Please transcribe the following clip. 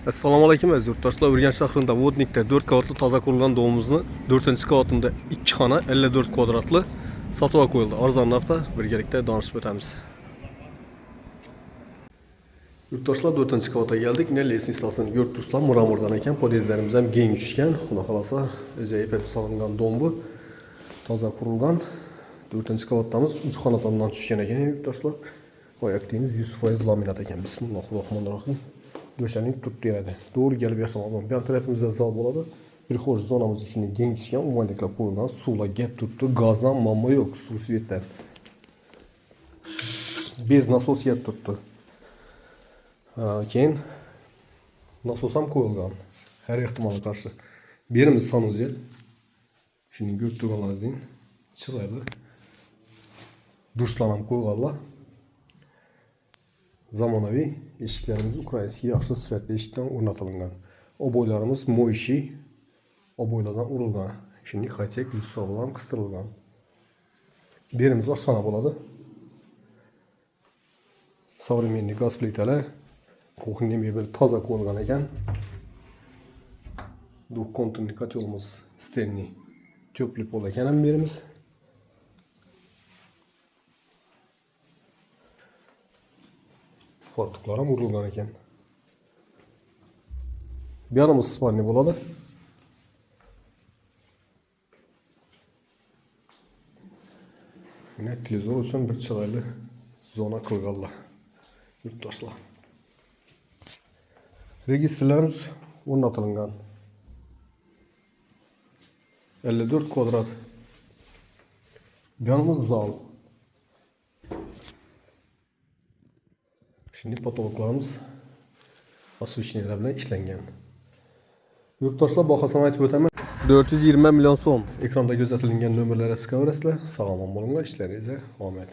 Assalomu alaykum aziz yurtdoshlar. Urganch shahrida Vodnikda 4 qavatli toza qurilgan domimizni 4-qavatında 2 xona 54 kvadratli sotuvga qo'yildi. Arzon narxda birgalikda danışib o'tamiz. Yurtdoshlar 4-qavatga geldik. Ne lesin istasını yurtdoshlar muramurdan ekan. Podezlerimiz ham keng tushgan. Xudo xolasa o'zi ipek solingan dom bu. Toza qurilgan 4-qavatdamiz. 3 xonadondan tushgan ekan yurtdoshlar. Oyoqdingiz 100% laminat ekan. Bismillahirrohmanirrohim. Döşenlik tuttu yine de. Doğru gelip yaşamadım. Bir tarafımızda zal boladı. Bir hoş zonamız içinde gençken umaylıkla koyulan suyla gep tuttu. Gazdan mamma yok. Su sivetten. Bez nasos yet tuttu. Keyin nasosam koyulgan. Her ihtimala karşı. Birimiz sanız yer. Şimdi göktürganlarız deyin. Çıraydı. Duşlanam koyulanlar. Zamonaviy eshiklarimiz ukrainskiy yaxshi sifatli eshikdan o'rnatilgan. Oboylarimiz moishi oboylardan urilgan. Şimdi high-tech lyukslar bilan qistirilgan. Birimiz oshxona bo'ladi. Современный gaz plitalar, kuxnya mebel toza qo'yilgan ekan. Двухконтурный kotelimiz Stanley teplый pol ekan ham birimiz. Fartuklar ham urilgan ekan. Bir yanımız spalni bo'ladi. Yine televizor uchun bir chiroyli zona qilganlar. Yurtdoshlar. Registrlarimiz o'rnatilgan. 54 kvadrat. Bir yanımız zal. Şimdi patologlarımız asılışçılar bilen işlengen. Yurtdoshlar bahasini aytib o'taman. 420 milyon so'm ekranda ko'rsatilgan nomerlarga chiqaverasizlar. Sog'lom bo'linglar, ishlaringizga omad.